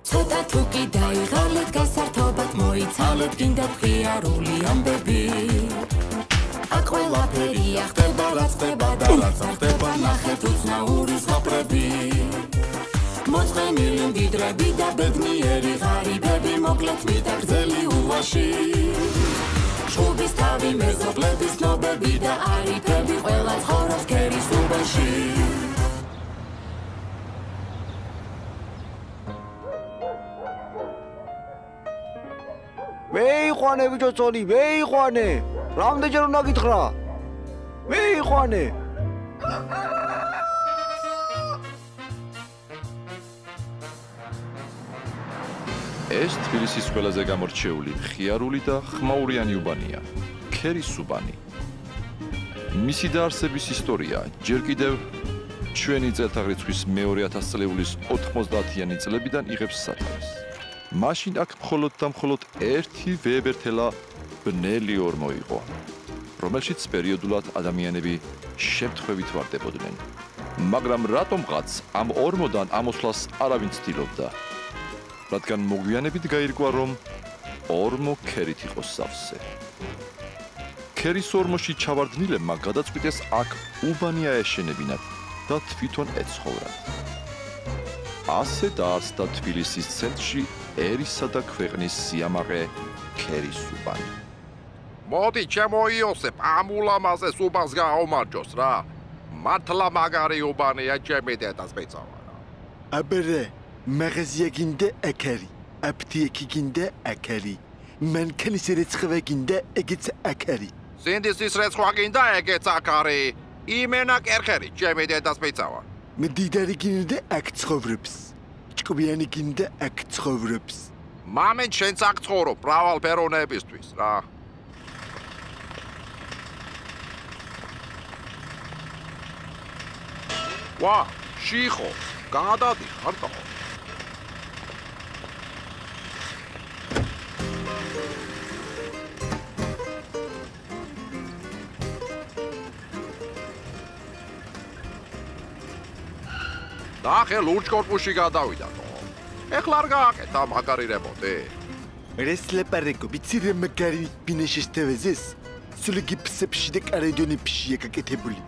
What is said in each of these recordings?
ცოტა თუ კი დაიღალეთ გასართობად მოიცალეთ გინდათ ღიარული ამბები აქ ყველაფერია ხდება რაც ხდება და რაც არ ხდება ნახეთ უცნაური ზღაპრები მოწყენილი მდიდრები და ბედნიერი ღარიბები მოკლედ მიტაგრძელი ულვაში ჭუბის თავი მეზობლების ნობები და არიფები ყველა ცხოვრობს ქერის უბანში ვეიყვანე ბიჭო წოლი ვეიყვანე რამდენჯერ უნდა გითხრა ვეიყვანე ეს თბილისის ყველაზე გამორჩეული მხიარული და ხმაურიანი უბანია ქერის უბანი მისი დაარსების ისტორია ჯერ კიდევ ჩვენი წელთაღრიცხვის მეორე 1000 წლეულის 90-იანი წლებიდან იღებს სათავეს მაშინ აქ მხოლოდ და მხოლოდ ერთი ვებერთელა ბნელი ორმო იყო რომელშიც პერიოდულად ადამიანები შემთხვევით ვარდებოდნენ მაგრამ რატომღაც ამ ორმოდან ამოსვლას არავინ ცდილობდა რადგან მოგვიანებით გაირკვა რომ ორმო ქერით იყო სავსე ქერის ორმოში ჩავარდნილებმა გადაწყვიტეს აქ უბანი აეშენებინათ და თვითონ ეცხოვრათ ასე დაარსდა თბილისის ცენტრში ერისა და ქვეყნის სიამაყე ქერის უბანი მოდი ჩემო იოსებ ამ ულამაზეს უბანს გააუმარჯოს რა მართლა მაგარი უბანია ჩემი დედას მეწავა აბერე მაღაზია გინდა აკარი აპტიეკი გინდა აკარი მანქანის რეცხვა გინდა ეგეც აკარი სინდისის რეცხვა გინდა ეგეც აკარი იმენა კერხერი ჩემი დედას მეწავა მდიდარი გინდა აქ ცხოვრობს ჭკვიანი გინდა აქ ცხოვრობს მამენ შენც აქ ცხოვრობ მრავალფეროვნებისთვის რა ვა შიხო გადადი ხარტო და ხე ლურჯ კორპუსში გადავიდა თო ეხლა არ გააკეთა მაგარი რემონტი რესლეპარეკო ვიცი მაგარი ბინეშის თევეზეს სული გიფსებში და კარედონებში აკეთებული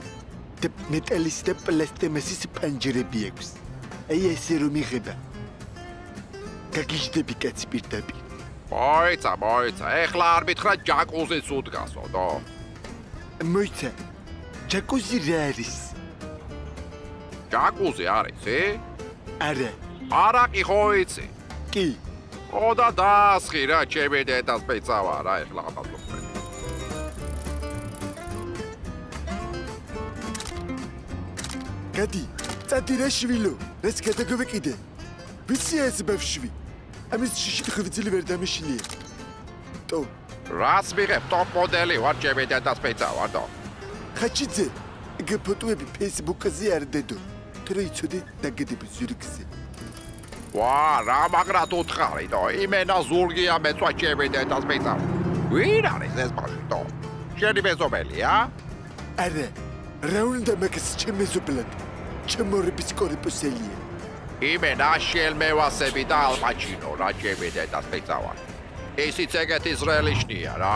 და მეტალის და პლასტმასის პანჯრები აქვს აი ესე რომ იღება გაგიჟდები კაცი პირდაპირ მოიცა ეხლა არ მითხრა ჯაკუზიც უდგასო თო მოიცა ჯაკუზი რა არის ჯაკუზი არის არა არაყი ხო იცი კი ო და დაასხი რა ჩემი დედას მეწავა რა ეხლა გადავდო გადი წადი რა შვილო რაც გადაგვეკიდე ვიცი ეს ბავშვი ამის შიში ხვიძილი ვერ დამიშილია ტო რას მიღებ ტოპ მოდელი ვარ ჩემი დედას მეწავა თო ხაჩიძე ეგ ფოტოები ფეისბუქზე არ დედო ტრეიცოდი დაგედები ზურგზე ვა რა მაგრად უთხარი თო იმენა ზურგია მეწვა ჩემი დედას მეწავა ვინ არის ეს ბავშვი თო შენი მეზობელია არა რა უნდა მაგას ჩემეზობლად ჩემორების კორპუსელია იმენა შელმევასები და ალპაჩინო რა ჩემი დედას მეწავა ისიც ეგეთ ისრაელი შნია რა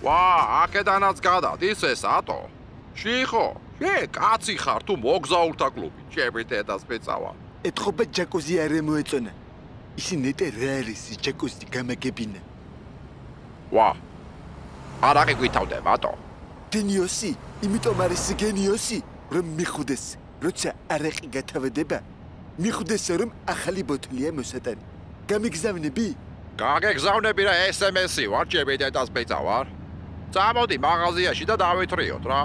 ვა აქედანაც გადადის ეს ატო შიხო შე კაცი ხარ თუ მოგზაურთა კლუბი ჩემი დედას მეწავა ეთყობა ჯაკუზი არ მოეწონა ისი ნეტე რა არის ჯაკუზი გამაგებინა ვა არაყი გვითავდება ატო გენიოსი იმიტომ არის გენიოსი რომ მიხვდეს როცა არაყი გათავდება მიხვდეს რომ ახალი ბოთლია მოსატანი გამიგზავნები გაგეგზავნები რა SMS-ი ვარ ჩემი დედას მეწავა წამოდი მაღაზიაში და დავითრიოთ რა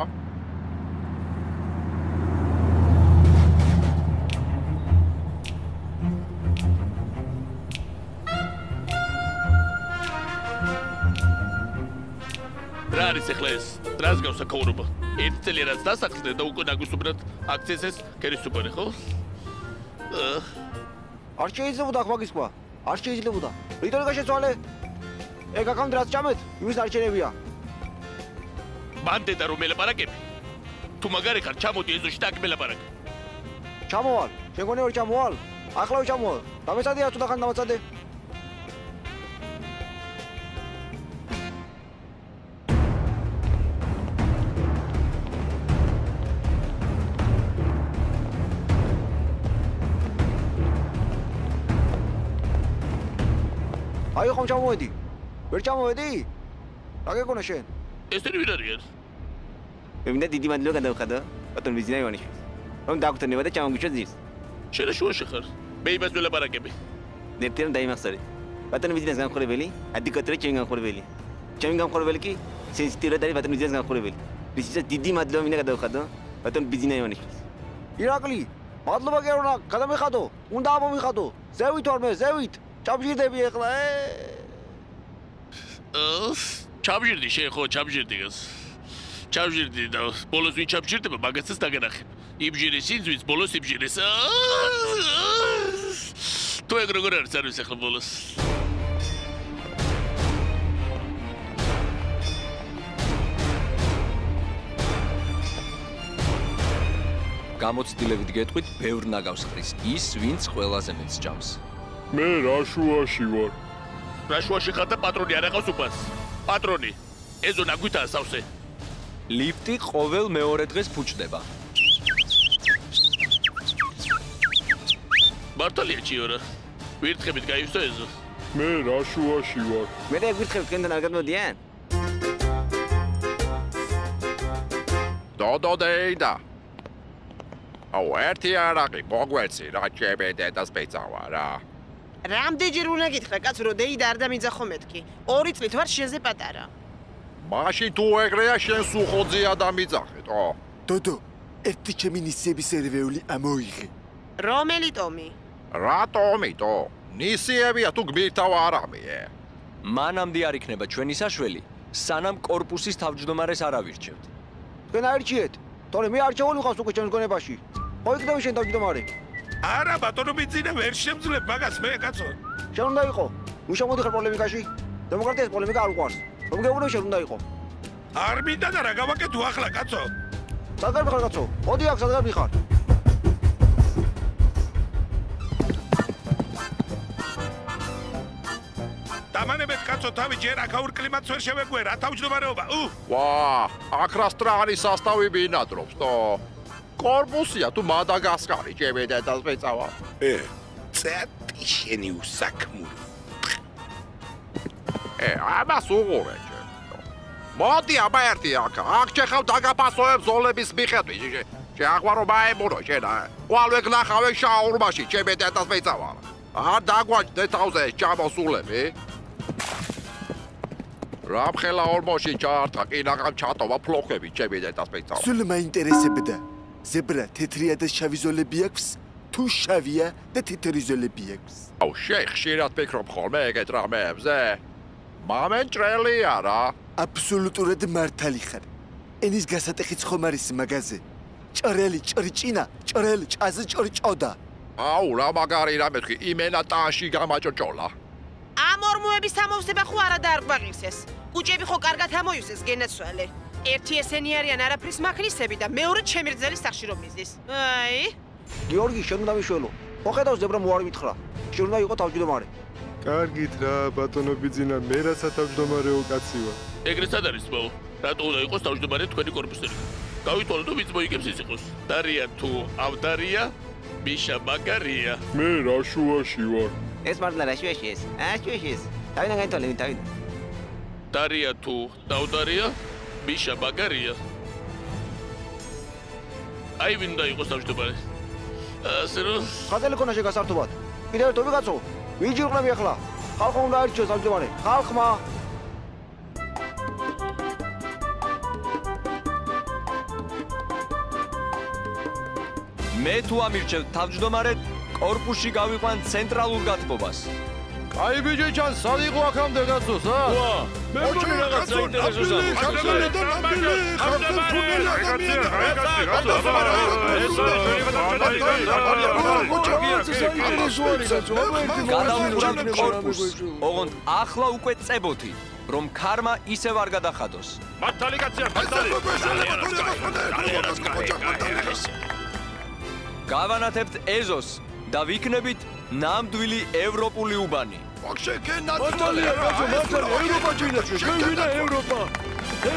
რა არის ახლა ეს? რას გავსაკაურობა? ერთ წელი რაც დასაწყდნენ და უკვე ნაგუსუბრად აქციის ეს ქერის უბანი, ხო? არ შეიძლება აქ მაგის ყვა. არ შეიძლება. რიტორიკა შეცვალე. ეგ აქამდე რაც ჭამეთ, იმის არჩენებია. მანდ და რომ ელაპარაკები. თუ მაგარი ხარ, ჩამოდი ეზოში და აქ მელაპარაკე. ჩამოვალ. შეგონი ვერ ჩამოვალ. ახლავე ჩამოვალ. დამეცადე თუ დახან დამეცადე. აი ხომ ჩამოვედი? ვერ ჩამოვედი? რა გეკონა შენ? ესენი ვინ არიან? მე მინდა დიდი მადლობა გადავხადო. ბატონ ბიზნა ივანიშვილს. რომ დაგვტენება და ჩამოგიშვათ ძირს. შენ შუაში ხარ. მე იმას ველაპარაკები. ნერტიან დაიმახსოვრე. ბატონ ბიზნეს განხორებელი, ადიკატორი ჩემი განხორებელი. ჩემი განხორებელი კი სენსიტიურად არის ბატონ ბიზნეს განხორებელი. ისიც დიდი მადლობა მინდა გადავხადო. ბატონ ბიზნა ივანიშვილს. ირაკლი, მადლობა გეუბნა, გადამეხადო. უნდა ამომიხადო. ზევით ვარ მე, ზევით. ჩამჟირდები ახლა. ჩამჟირდი შენ ხო, ჩამჟირდი გას. ჩამჟირდი და ბოლოს ვინ ჩამჟირდება, მაგასაც დაგენახებ. იბჟირის ინძვის ბოლოს იბჟირის. თუ ეგ როგორ არის არის ახლა ბოლოს? გამოცდილებით გეტყვით, ბევრ ნაგავს ხრის ის, ვინც ყველაზე მეტს ჭამს. მე რაშუაში ვარ. რაშუაში ხარ და პატრონი არ აყავს უფას. პატრონი, ეზო ნაგვითაა სავსე. ლიფტი ყოველ მეორე დღეს ფუჭდება. მართალია ჩიორა. ვირთხებით გაივსო ეზო. მე რაშუაში ვარ. მე და ვირთხებით თქვენთან არ გადმოდიან? დოდოდა. აუ ერთი არაყი მოგვეცი რა ჩემედე და სპეცავა რა. რამდენჯერ უნდა გითხრა კაცო რომ დეიდა არ დამიძახო მეთქი 2 წლით ვარ შენზე პატარა მაშინ თუ ეგრეა შენ სუხოძია დამიძახეთო დოდო ერთი ჩემი ნისიების ერვეული ამოიღე რომელი ტომი რატომიტო ნისიებია თუ გმირთავ არამიე მანამდე არ იქნება ჩვენი საშველი სანამ კორპუსის თავმჯდომარეს არ ავირჩევთ თქვენ აირჩიეთ თორე მე არჩეული ვიყავს უკვე ჩემს გონებაში ხო იქნება შენ თავმჯდომარე არა ბატონო მიძინე ვერ შემძლებ მაგას მე კაცო შენ უნდა იყო უშამოდი ხარ პოლემიკაში დემოკრატიას პოლემიკა არ უყვარს რომ გეუბნები შენ უნდა იყო არ მინდა და რა გავაკეთო ახლა კაცო სად ხარ კაცო მოდი აქ სად ხარ დამანებეთ კაცო თავი ჯერ აქაურ კლიმატს ვერ შევეგვე რა თავმჯდომარეობა ვა აქ რა სტრაღანის სასტავი ბინადრობს თო კორპუსია თუ მადაგასკარი ჩემი დედას მეწავა წეთი შენი უსაქმური ამას უღურე მოდი აბა ერთი აქ ჩეხავ დაგაფასოებ ზოლების მიხედვით შეაღვარო მაემურო შენა ვალვე გნახავე შაურმაში ჩემი დედას მეწავა არ დაგვაჭდე თავზე ჩამოსულები რამხელა ორმოში ჩაარტყა კინაღამ ჩატოვა ფლოხები ჩემი დედას მეწავა სულ მაინტერესებდა ზებრა თეთრია და შავი ზოლები აქვს თუ შავია და თეთრი ზოლები აქვს აუ ხშირად ფიქრობ ხოლმე ეგეთ რამეებზე მამენჭრელია რა აბსოლუტურად მართალი ხარ ენის გასატეხიც ხომ არის მაგაზე ჭრელი ჭრიჭინა ჭრელი ჭაზე ჭრჭოდა აუ რა მაგარი რამე თქვი იმენა ტანში გამაჭრჭოლა ამ ორმოების ამოვსება ხო არა დაარგვაღისეს კუჭები ხო კარგად ამოივსეს გენაცვალე ერთი ესენი არიან არაფრის მაქნისები და მეორე ჩემი რძელის სახში რომ მიზის. აი. გიორგი, შენ უნდა მიშველო. ხო ხედავს ზებრა მოარი მითხრა. შენ უნდა იყო თავმჯდომარე. კარგით რა, ბატონო ბიძინა, მე რაცა თავმჯდომარეო კაცი ვარ. ეგრეც არ არის ბაო. რატო უნდა იყოს თავმჯდომარე თქვენი კორპუსელი? გავითვალოთ თუ ვინც მოიგებს ის იყოს. დარია თუ ავდარია, ბიშა მაგარია. მე რაშუაში ვარ. ეს მართლა რაშუაში ეს? რაშუაში ეს? თავიდან გაითვალე, თავიდან. დარია თუ დავდარია ბიშა მაგარია. აი ვინ უნდა იყოს თავმჯდომარე? ასე რომ ხათელი ქონა შეგასართობად. კიდევ ერთ ორი კაცო. ვინ ჯიყვნები ახლა? ხალხმა უნდა აირჩიოს თავმჯდომარე. ხალხმა. მე თუ ამირჩევ თავმჯდომარედ, კორპუსში გავიყვან ცენტრალურ გათბობას. აი ბიჭი ჩან სად იყო აქამდე გაცოს, ა? ვა, მე მგონი რაღაც საინტერესოა. გადავუყურავთ კორპუსს. ოღონდ ახლა უკვე წებოთი, რომ ქარმა ისევ არ გადახადოს. მართალი კაცია, მართალი. გავანათებთ ეზოს და ვიქნებით ნამდვილი ევროპული უბანი.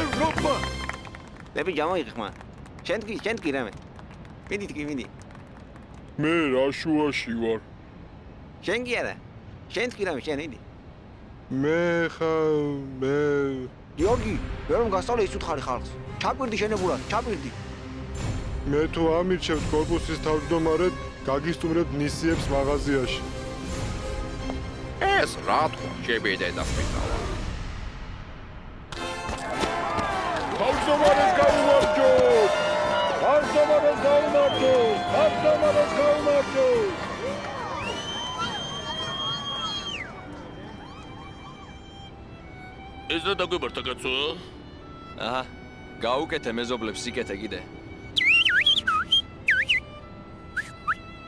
ევროპა. ლები ჯამოიღე ხმა. შენ კი რამე. მიდი. მე რაშუაში ვარ. შენ კი არა. შენ კი რამე, შენ იდი. მე გიორგი, ვერ რომ გასწავლე ის უთხარი ხალხს. ჩაკვირდი შენებურად, ჩაკვირდი. მე თუ ამირჩევთ კორპუსის თავმჯდომარედ, გაგისტუმრებთ ნისიებს მაღაზიაში. ეს რა თქვა, შევიდე და ვიტავა. თავმჯდომარეს გაუმარჯოთ! თავმჯდომარეს გაუმარჯოთ! ეს რა დაგვებართა კაცო? აჰა, გაუკეთე მეზობლებს სიკეთე კიდე.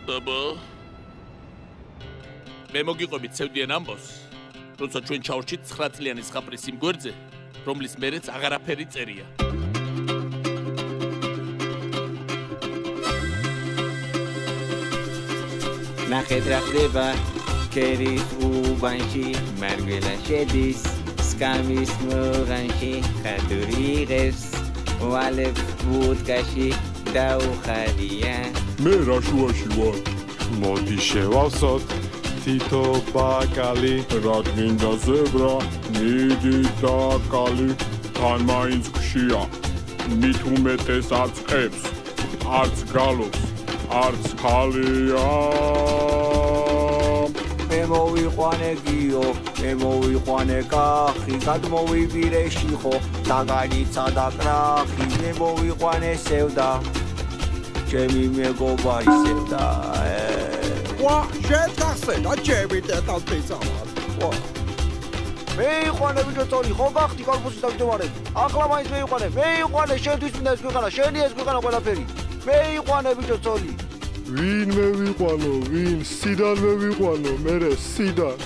დაბა. მე მოგიყვებით ცევდიან ამბავს, როცა ჩვენ ჩავრჩით 9 წლიანი ზღაპრის იმ გვერდზე, რომლის მერეც აღარაფერი წერია. ნახეთ რა ხდება კერის უბანში, მარგველა შედის სკამის მოგანში, ხადური იღებს ვალებს ბუდკაში დაუხარია. მე რაშუაში ვარ. მოდი შევავსოთ თითო ბაკალი, რა გინდა ზებრა, მიდი დაკალი, თან მაინც გშია, მით უმეტეს არც ყებს, არც გალობს, არც ხალია. მე მოვიყვანე გიო, მე მოვიყვანე კახი, გადმოვიბირეში ხო, დაგანიცა და კრახი, მე მოვიყვანე სევდა, ჩემი მეგობარი სევდა. ვა, შენ გახსენა ჩემი დეტალტიცავად. ვა. მეიყვანე ბიჭო წოლი, ხო გახდი კორპუსის თავმჯდომარე? ახლა მაინც მეიყვანე, შენთვის მინდა ეს ქვეყანა, შენი ეს ქვეყანა ყველაფერი. მეიყვანე ბიჭო წოლი. ვინ მე ვიყვანო, ვინ სიდან მე ვიყვანო, მერე სიდან.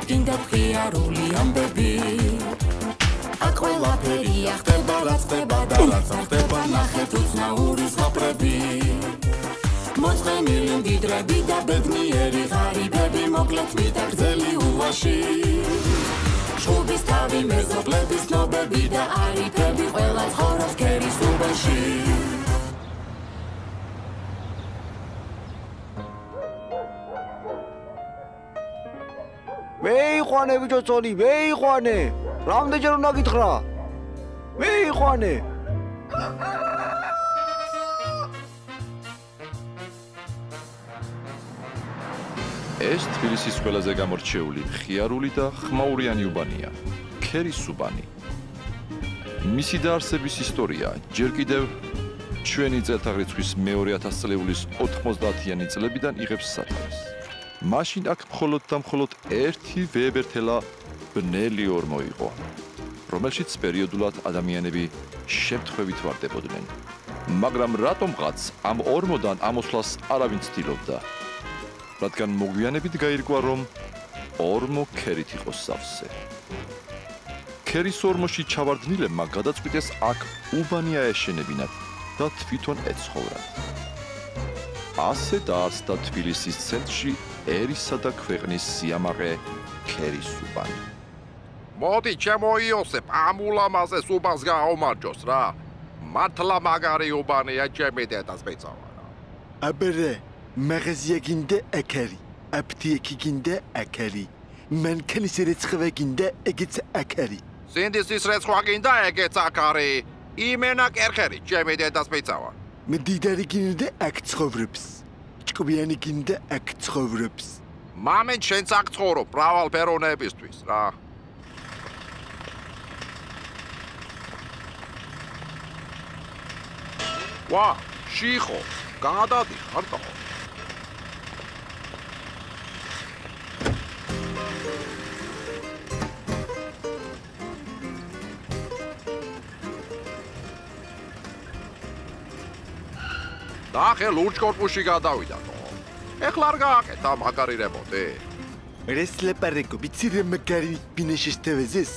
გინდა მხიარული ამბები აქ ყველაფერია ხდება რაც ხდება და რაც არ ხდება ნახეთ უცნაური ზღაპრები მოწყენილი მდიდრები და ბედნიერი ღარიბები მოკლედ მიტაგრძელი ულაში ჩუბის თავი მეზობლების ნობები და არიფები ყველა ცხოვრობს ქერის უბანში მეიყვანე ბიჭო წოლი, მეიყვანე. რამდენჯერ უნდა გითხრა? მეიყვანე. ეს თბილისის ყველაზე გამორჩეული, მხიარული და ხმაურიანი უბანია. ქერის უბანი. მისი დაარსების ისტორია ჯერ კიდევ ჩვენი წელთაღრიცხვის მეორე 1000 წლეულის 90-იანი წლებიდან იღებს სათავეს. მაშინ აქ მხოლოდ და მხოლოდ ერთი ვებერთელა ბნელი ორმო იყო, რომელშიც პერიოდულად ადამიანები შემთხვევით ვარდებოდნენ. მაგრამ რატომღაც ამ ორმოდან ამოსვლას არავინ ცდილობდა, რადგან მოგვიანებით გაირკვა, რომ ორმო ქერით იყო სავსე. ქერის ორმოში ჩავარდნილებმა გადაწყვიტეს აქ უბანი აეშენებინათ და თვითონ ეცხოვრათ. ასე დაარსდა თბილისის ცენტრში ერისა და ქვეყნის სიამაყე ქერისუბანი. მოდი ჩემო იოსებ, ამ ულამაზე სუბანს გააუმარჯოს რა. მართლა მაგარი უბანია ჩემი დედას მეწავა რა. აბერე, მაღაზია გინდა აკარი, აპტიეკი გინდა აკარი. მანქანის რეცხვა გინდა ეგეც აკარი. სინდისის რეცხვა გინდა ეგეც აკარი. იმენა კერხერი ჩემი დედას მეწავა. მდიდარი გინდა აქ ცხოვრობს. ჭკვიანი გინდა აქ ცხოვრობს. მამენ შენც აქ ცხოვრობ მრავალფეროვნებისთვის რა. ვა, შიხო, გადადიხარ და ახე ლურჯ კორპუსში გადავიდა თო. ეხლა არ გააკეთა მაგარი რემონტი. რესლეპარეკო, ვიცი რა მაგარი ბინაში შევეზეს?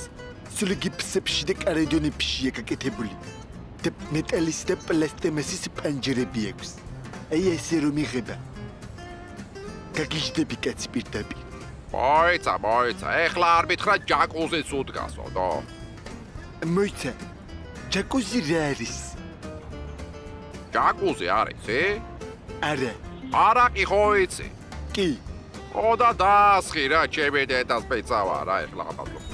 სულ გიფსებში და კარედონებში ეკაკეთებული. და მეტალის და პლასტმასის პანჯრები აქვს. აი ესე რომ იღება. გაგიჟდები კაცი პირდაპირ. მოიცა, ეხლა არ მითხრა ჯაკუზიც უდგასო, თო. მოიცა, ჯაკუზი რა არის? ჯაკუზი არის, არა. არაყი ხო იცი? კი. ო და დაასხი რა, ჩემი დედას მეწავა რა, ეხლა ამბობ.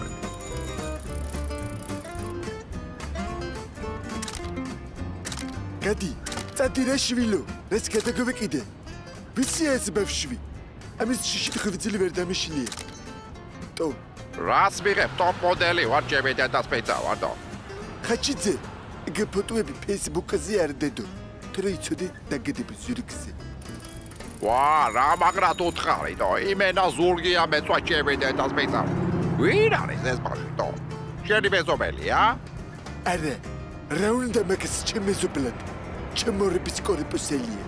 გადი, წადი რა შვილო, რაც გადაგვეკიდე. ვიცი ეს ბავშვი. ამის შიში ხვიძილი ვერ დამიშილია. ტო. რას მიღებ, ტოპ მოდელი ვარ ჩემი დედას მეწავა, თო. ხაჩიძე, ეგ ფოტოები Facebook-ზე არ დედო. თორე იცოდი დაგედები ზურგზე. ვა, რა მაგრად უთხარი, თო. იმენა ზურგია მეწვა ჩემი დედას მეწავა. ვინ არის ეს ბავშვი, თო? შენი მეზობელია? არა. რა უნდა მაგას ჩემ მეზობლად? ჩემორების კორპუსელია.